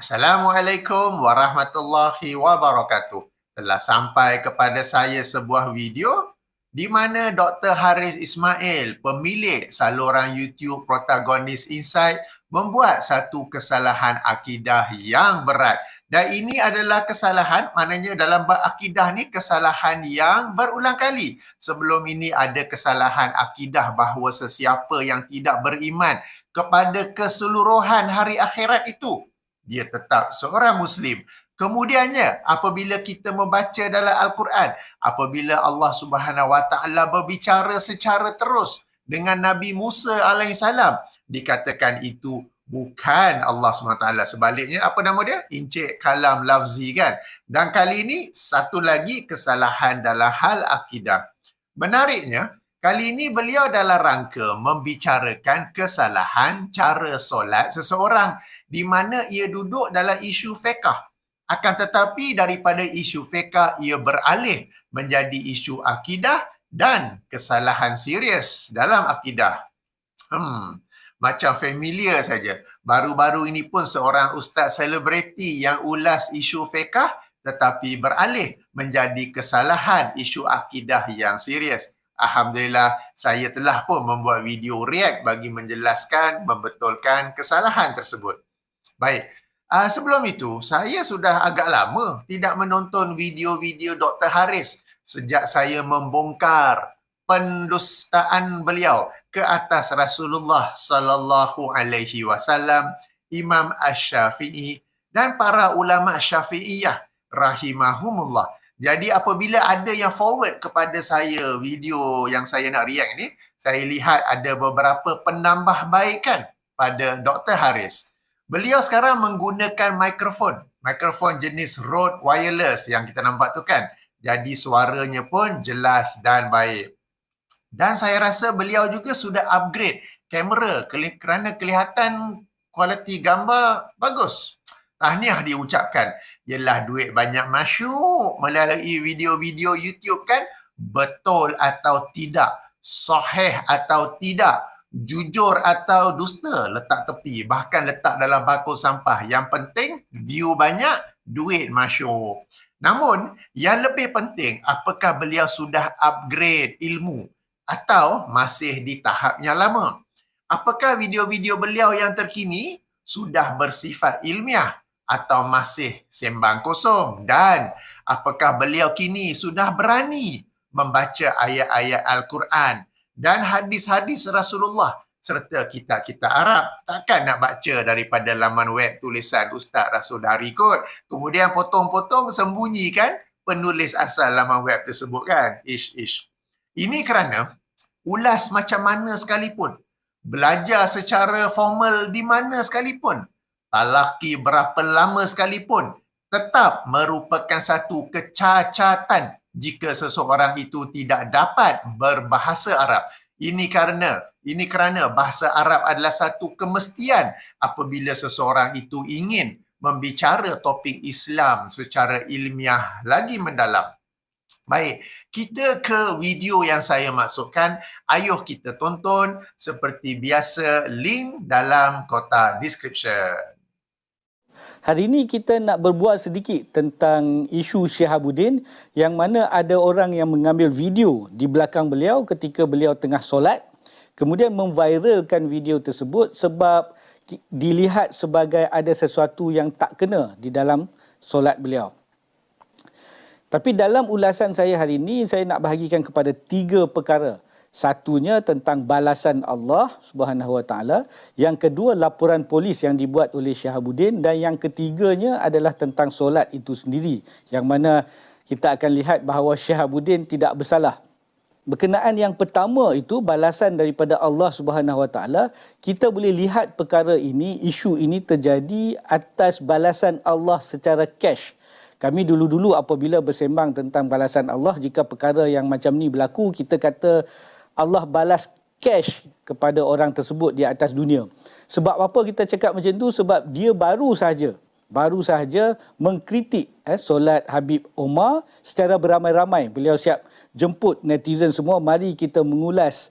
Assalamualaikum warahmatullahi wabarakatuh. Telah sampai kepada saya sebuah video di mana Dr. Haris Ismail, pemilik saluran YouTube Protagonis Insight, membuat satu kesalahan akidah yang berat. Dan ini adalah kesalahan, maknanya dalam bab akidah ni kesalahan yang berulang kali. Sebelum ini ada kesalahan akidah bahawa sesiapa yang tidak beriman kepada keseluruhan hari akhirat itu, dia tetap seorang Muslim. Kemudiannya, apabila kita membaca dalam Al-Quran, apabila Allah Subhanahu Wa Taala berbicara secara terus dengan Nabi Musa alaihissalam, dikatakan itu bukan Allah Subhanahu Wa Taala. Sebaliknya, apa nama dia? Encik kalam lafzi kan? Dan kali ini, satu lagi kesalahan dalam hal akidah. Menariknya, kali ini beliau dalam rangka membicarakan kesalahan cara solat seseorang di mana ia duduk dalam isu fiqh. Akan tetapi daripada isu fiqh ia beralih menjadi isu akidah dan kesalahan serius dalam akidah. Macam familiar saja. Baru-baru ini pun seorang ustaz selebriti yang ulas isu fiqh tetapi beralih menjadi kesalahan isu akidah yang serius. Alhamdulillah, saya telah pun membuat video react bagi menjelaskan, membetulkan kesalahan tersebut. Baik, sebelum itu, saya sudah agak lama tidak menonton video-video Dr. Haris sejak saya membongkar pendustaan beliau ke atas Rasulullah sallallahu alaihi wasallam, Imam Asy-Syafi'i dan para ulama Syafi'iyah rahimahumullah. Jadi apabila ada yang forward kepada saya video yang saya nak react ni, saya lihat ada beberapa penambahbaikan pada Dr. Haris. Beliau sekarang menggunakan mikrofon jenis Rode Wireless yang kita nampak tu kan. Jadi suaranya pun jelas dan baik. Dan saya rasa beliau juga sudah upgrade kamera kerana kelihatan kualiti gambar bagus. Tahniah diucapkan. Yelah, duit banyak masuk melalui video-video YouTube kan? Betul atau tidak? Sahih atau tidak? Jujur atau dusta? Letak tepi. Bahkan letak dalam bakul sampah. Yang penting, view banyak, duit masuk. Namun, yang lebih penting, apakah beliau sudah upgrade ilmu? Atau masih di tahap yang lama? Apakah video-video beliau yang terkini sudah bersifat ilmiah? Atau masih sembang kosong? Dan apakah beliau kini sudah berani membaca ayat-ayat Al-Quran dan hadis-hadis Rasulullah serta kitab-kitab Arab? Takkan nak baca daripada laman web tulisan Ustaz Rasul Dari kot, kemudian potong-potong sembunyikan penulis asal laman web tersebut kan? Ish. Ini kerana ulas macam mana sekalipun, belajar secara formal di mana sekalipun, talaki berapa lama sekalipun, tetap merupakan satu kecacatan jika seseorang itu tidak dapat berbahasa Arab. Ini kerana bahasa Arab adalah satu kemestian apabila seseorang itu ingin membicara topik Islam secara ilmiah lagi mendalam. Baik, kita ke video yang saya maksudkan. Ayuh kita tonton seperti biasa, link dalam kotak description. Hari ini kita nak berbual sedikit tentang isu Syihabuddin yang mana ada orang yang mengambil video di belakang beliau ketika beliau tengah solat, kemudian memviralkan video tersebut sebab dilihat sebagai ada sesuatu yang tak kena di dalam solat beliau. Tapi dalam ulasan saya hari ini, saya nak bahagikan kepada 3 perkara. Satunya tentang balasan Allah Subhanahu Wa Taala, yang kedua laporan polis yang dibuat oleh Syihabuddin, dan yang ketiganya adalah tentang solat itu sendiri, yang mana kita akan lihat bahawa Syihabuddin tidak bersalah. Berkenaan yang pertama itu balasan daripada Allah Subhanahu Wa Taala, kita boleh lihat perkara ini, isu ini terjadi atas balasan Allah secara cash. Kami dulu-dulu apabila bersembang tentang balasan Allah, jika perkara yang macam ni berlaku, kita kata Allah balas cash kepada orang tersebut di atas dunia. Sebab apa kita cakap macam tu? Sebab dia baru sahaja mengkritik solat Habib Omar secara beramai-ramai. Beliau siap jemput netizen semua, mari kita mengulas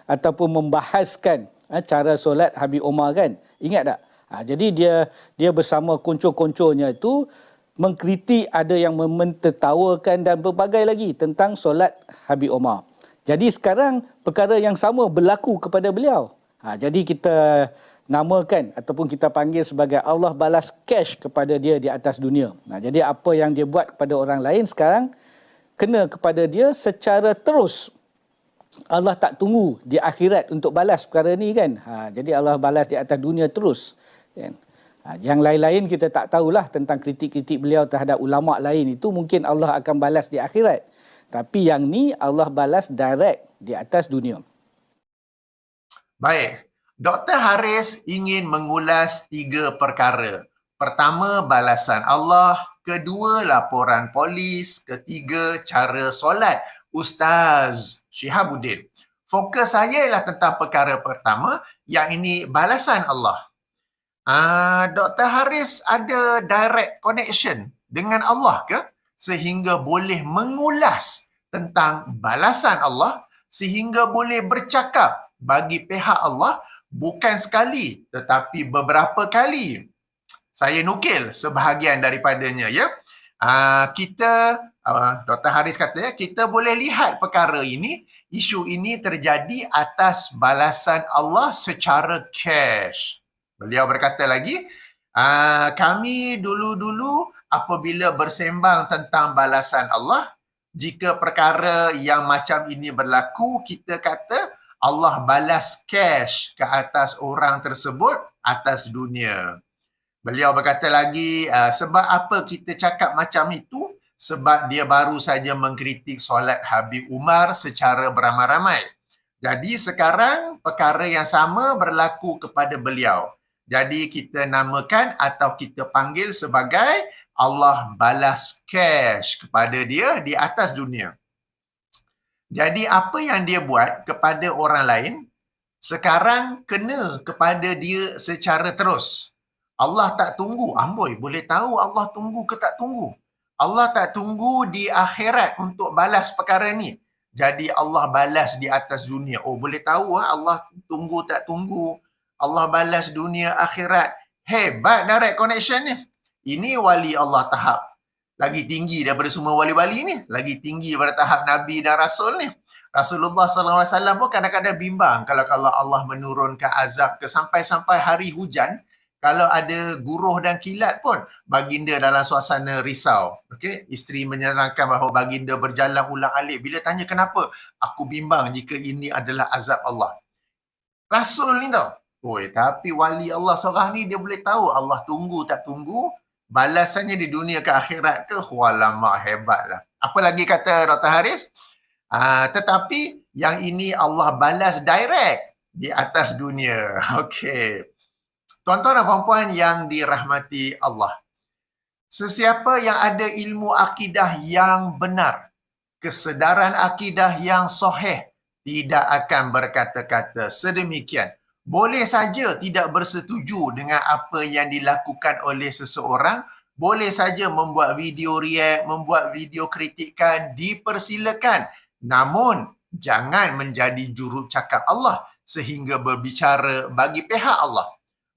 ataupun membahaskan cara solat Habib Omar kan. Ingat tak? Jadi dia bersama konco-konconya itu mengkritik, ada yang mentertawakan dan berbagai lagi tentang solat Habib Omar. Jadi sekarang perkara yang sama berlaku kepada beliau. Jadi kita namakan ataupun kita panggil sebagai Allah balas cash kepada dia di atas dunia. Jadi apa yang dia buat kepada orang lain sekarang kena kepada dia secara terus. Allah tak tunggu di akhirat untuk balas perkara ni kan. Jadi Allah balas di atas dunia terus. Kan? Yang lain-lain kita tak tahulah tentang kritik-kritik beliau terhadap ulama' lain itu mungkin Allah akan balas di akhirat. Tapi yang ni Allah balas direct di atas dunia. Baik, Dr. Haris ingin mengulas 3 perkara. Pertama, balasan Allah. Kedua, laporan polis. Ketiga, cara solat Ustaz Syihabuddin. Fokus saya ialah tentang perkara pertama, yang ini balasan Allah. Dr. Haris ada direct connection dengan Allah ke? Sehingga boleh mengulas tentang balasan Allah, sehingga boleh bercakap bagi pihak Allah bukan sekali tetapi beberapa kali. Saya nukil sebahagian daripadanya ya. Dr. Haris kata kita boleh lihat perkara ini, isu ini terjadi atas balasan Allah secara cash. Beliau berkata lagi, kami dulu-dulu apabila bersembang tentang balasan Allah, jika perkara yang macam ini berlaku, kita kata Allah balas cash ke atas orang tersebut atas dunia. Beliau berkata lagi, sebab apa kita cakap macam itu? Sebab dia baru saja mengkritik solat Habib Umar secara beramai-ramai. Jadi sekarang perkara yang sama berlaku kepada beliau. Jadi kita namakan atau kita panggil sebagai Allah balas cash kepada dia di atas dunia. Jadi apa yang dia buat kepada orang lain, sekarang kena kepada dia secara terus. Allah tak tunggu. Amboi, boleh tahu Allah tunggu ke tak tunggu? Allah tak tunggu di akhirat untuk balas perkara ni. Jadi Allah balas di atas dunia. Oh, boleh tahu Allah tunggu tak tunggu. Allah balas dunia akhirat. Hebat direct connection ni. Ini wali Allah tahap lagi tinggi daripada semua wali-wali ni. Lagi tinggi pada tahap Nabi dan Rasul ni. Rasulullah SAW pun kadang-kadang bimbang kalau Allah menurunkan azab ke sampai-sampai hari hujan, kalau ada guruh dan kilat pun baginda dalam suasana risau. Okey, isteri menyerangkan bahawa baginda berjalan ulang-alik. Bila tanya kenapa? Aku bimbang jika ini adalah azab Allah. Rasul ni tau. Tapi wali Allah seorang ni dia boleh tahu Allah tunggu tak tunggu, balasannya di dunia ke akhirat ke. Walamak, hebatlah. Apa lagi kata Dr. Haris? Tetapi yang ini Allah balas direct di atas dunia. Okey. Tuan-tuan dan puan-puan yang dirahmati Allah. Sesiapa yang ada ilmu akidah yang benar, kesedaran akidah yang sahih, tidak akan berkata-kata sedemikian. Boleh saja tidak bersetuju dengan apa yang dilakukan oleh seseorang, boleh saja membuat video react, membuat video kritikan, dipersilakan. Namun, jangan menjadi jurucakap Allah sehingga berbicara bagi pihak Allah.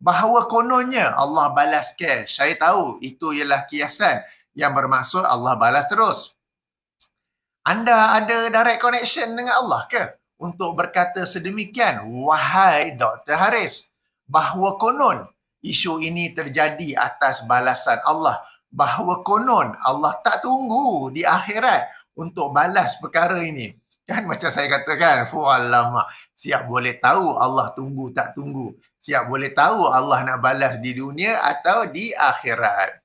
Bahawa kononnya Allah balas cash. Saya tahu itu ialah kiasan yang bermaksud Allah balas terus. Anda ada direct connection dengan Allah ke? Untuk berkata sedemikian, wahai Dr. Haris, bahawa konon isu ini terjadi atas balasan Allah, bahawa konon Allah tak tunggu di akhirat untuk balas perkara ini. Kan macam saya katakan, alamak, siap boleh tahu Allah tunggu tak tunggu. Siap boleh tahu Allah nak balas di dunia atau di akhirat.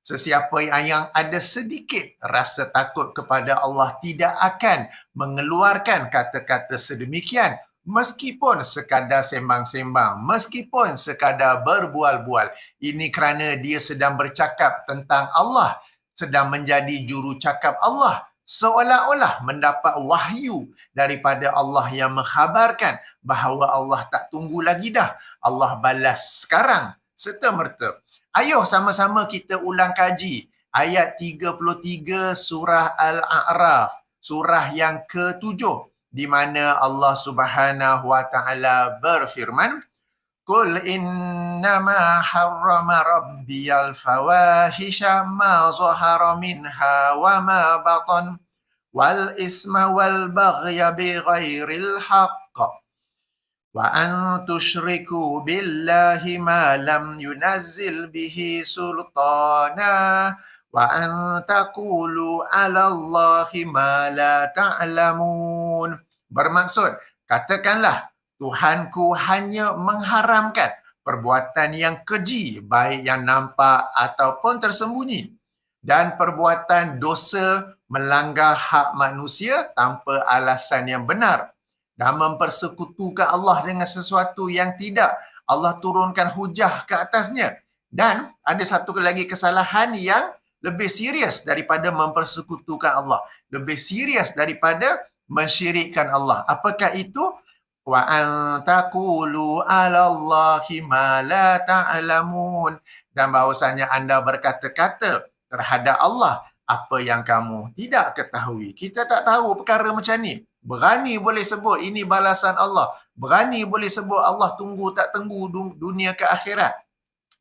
Sesiapa yang ada sedikit rasa takut kepada Allah tidak akan mengeluarkan kata-kata sedemikian meskipun sekadar sembang-sembang, meskipun sekadar berbual-bual. Ini kerana dia sedang bercakap tentang Allah, sedang menjadi jurucakap Allah, seolah-olah mendapat wahyu daripada Allah yang mengkhabarkan bahawa Allah tak tunggu lagi dah. Allah balas sekarang serta-merta. Ayuh sama-sama kita ulang kaji ayat 33 surah Al-A'raf, surah yang ke-7, di mana Allah Subhanahu wa taala berfirman, Qul innama harrama rabbiyal fawahisha ma zahara minha wa ma batan wal isma wal baghya bighairil haqq wa an tusyriku billahi ma lam yunazzil bihi sultana wa an taqulu 'ala Allahi ma la ta'lamun. Bermaksud, katakanlah Tuhanku hanya mengharamkan perbuatan yang keji, baik yang nampak ataupun tersembunyi, dan perbuatan dosa melanggar hak manusia tanpa alasan yang benar, dan mempersekutukan Allah dengan sesuatu yang tidak Allah turunkan hujah ke atasnya. Dan ada satu lagi kesalahan yang lebih serius daripada mempersekutukan Allah, lebih serius daripada mensyirikkan Allah. Apakah itu? Wa an taqulu 'ala Allahi ma la ta'lamun. Dan bahawasanya anda berkata-kata terhadap Allah apa yang kamu tidak ketahui. Kita tak tahu perkara macam ni. Berani boleh sebut ini balasan Allah. Berani boleh sebut Allah tunggu tak tunggu dunia ke akhirat.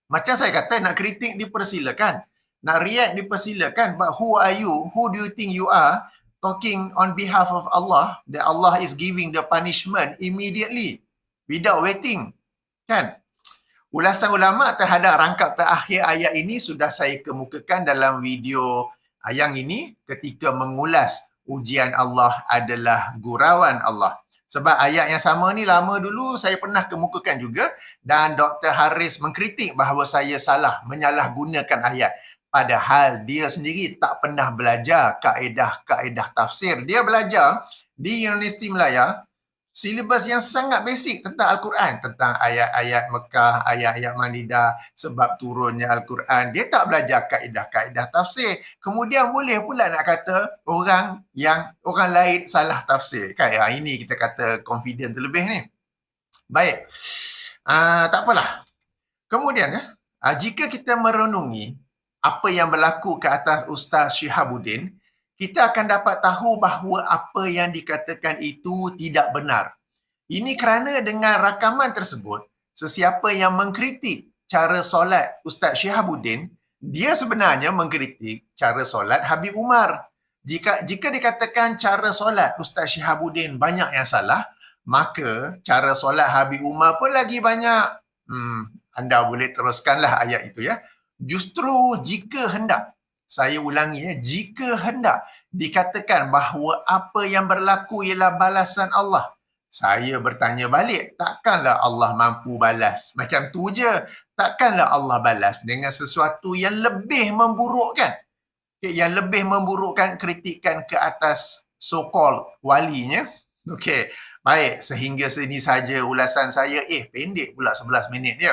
Macam saya kata, nak kritik dipersilakan. Nak react dipersilakan. But who are you? Who do you think you are? Talking on behalf of Allah, that Allah is giving the punishment immediately, without waiting. Kan? Ulasan ulama terhadap rangkap terakhir ayat ini sudah saya kemukakan dalam video yang ini ketika mengulas ujian Allah adalah gurauan Allah. Sebab ayat yang sama ni lama dulu saya pernah kemukakan juga, dan Dr. Haris mengkritik bahawa saya salah menyalahgunakan ayat. Padahal dia sendiri tak pernah belajar kaedah-kaedah tafsir. Dia belajar di Universiti Melaya, silibus yang sangat basic tentang Al-Quran, tentang ayat-ayat Mekah, ayat-ayat Manidah, sebab turunnya Al-Quran. Dia tak belajar kaedah-kaedah tafsir. Kemudian boleh pula nak kata orang lain salah tafsir. Kayak ini kita kata confident terlebih ni. Baik. Tak apalah. Kemudian, jika kita merenungi apa yang berlaku ke atas Ustaz Shihabuddin, kita akan dapat tahu bahawa apa yang dikatakan itu tidak benar. Ini kerana dengan rakaman tersebut, sesiapa yang mengkritik cara solat Ustaz Shihabuddin, dia sebenarnya mengkritik cara solat Habib Umar. Jika dikatakan cara solat Ustaz Shihabuddin banyak yang salah, maka cara solat Habib Umar pun lagi banyak. Anda boleh teruskanlah ayat itu ya. Justru jika hendak, saya ulangi jika hendak dikatakan bahawa apa yang berlaku ialah balasan Allah, saya bertanya balik, takkanlah Allah mampu balas macam tu je? Takkanlah Allah balas dengan sesuatu yang lebih memburukkan? Yang lebih memburukkan kritikan ke atas so-called walinya. Okey, baik, sehingga sini saja ulasan saya. Pendek pula 11 minit je.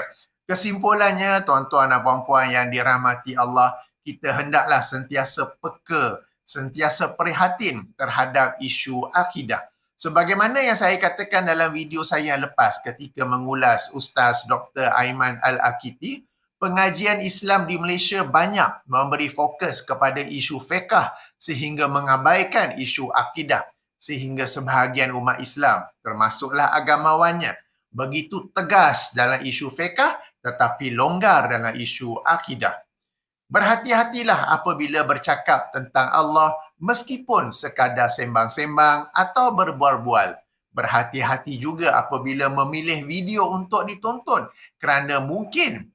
Kesimpulannya, tuan-tuan dan puan-puan yang dirahmati Allah, kita hendaklah sentiasa peka, sentiasa prihatin terhadap isu akidah. Sebagaimana yang saya katakan dalam video saya yang lepas ketika mengulas Ustaz Dr. Aiman Al-Akiti, pengajian Islam di Malaysia banyak memberi fokus kepada isu fiqh sehingga mengabaikan isu akidah, sehingga sebahagian umat Islam, termasuklah agamawannya, begitu tegas dalam isu fiqh tetapi longgar dalam isu akidah. Berhati-hatilah apabila bercakap tentang Allah meskipun sekadar sembang-sembang atau berbual-bual. Berhati-hati juga apabila memilih video untuk ditonton kerana mungkin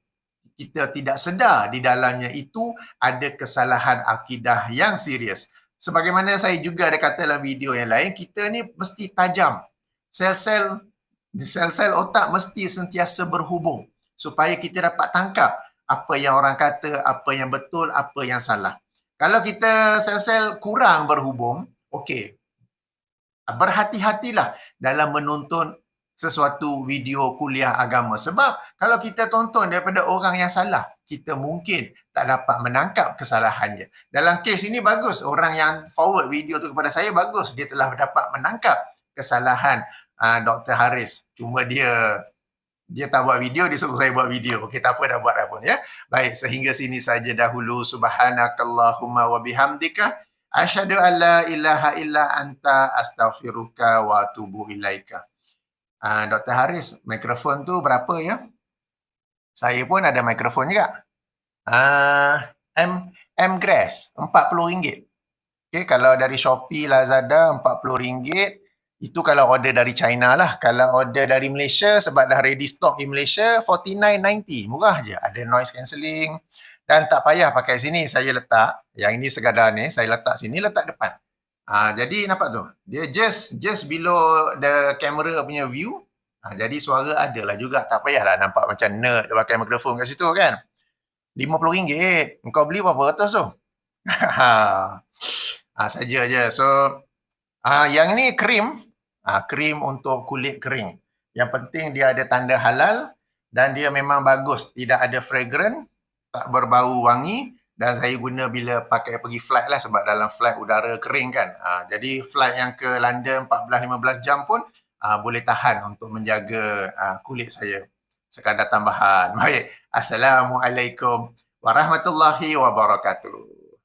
kita tidak sedar di dalamnya itu ada kesalahan akidah yang serius. Sebagaimana saya juga ada kata dalam video yang lain, kita ni mesti tajam. Sel-sel otak mesti sentiasa berhubung supaya kita dapat tangkap apa yang orang kata, apa yang betul, apa yang salah. Kalau kita sel-sel kurang berhubung, okey, berhati-hatilah dalam menonton sesuatu video kuliah agama. Sebab kalau kita tonton daripada orang yang salah, kita mungkin tak dapat menangkap kesalahannya. Dalam kes ini bagus, orang yang forward video tu kepada saya bagus. Dia telah dapat menangkap kesalahan Dr. Haris. Cuma dia tak buat video, dia suruh saya buat video. Okey, tak apa, dah buat dah pun ya. Baik, sehingga sini saja dahulu. Subhanakallahumma wa bihamdika asyhadu an la ilaha illa anta astaghfiruka wa atubu ilaika. Dr. Haris, mikrofon tu berapa ya? Saya pun ada mikrofon juga. M-Grass, RM40. Okay, kalau dari Shopee, Lazada, RM40. Itu kalau order dari China lah. Kalau order dari Malaysia, sebab dah ready stock di Malaysia, RM49.90. Murah je. Ada noise cancelling. Dan tak payah pakai sini. Saya letak, yang ini sekadar ni, saya letak sini, letak depan. Jadi nampak tu, dia just below the camera punya view. Jadi suara ada lah juga. Tak payahlah nampak macam nerd dia pakai mikrofon kat situ kan. RM50. Engkau beli berapa ratus tu? Saja je. So, yang ni krim. Krim untuk kulit kering. Yang penting dia ada tanda halal dan dia memang bagus. Tidak ada fragrant, tak berbau wangi. Dan saya guna bila pakai pergi flight lah sebab dalam flight udara kering kan. Jadi flight yang ke London 14-15 jam pun boleh tahan untuk menjaga kulit saya. Sekadar tambahan. Baik. Assalamualaikum warahmatullahi wabarakatuh.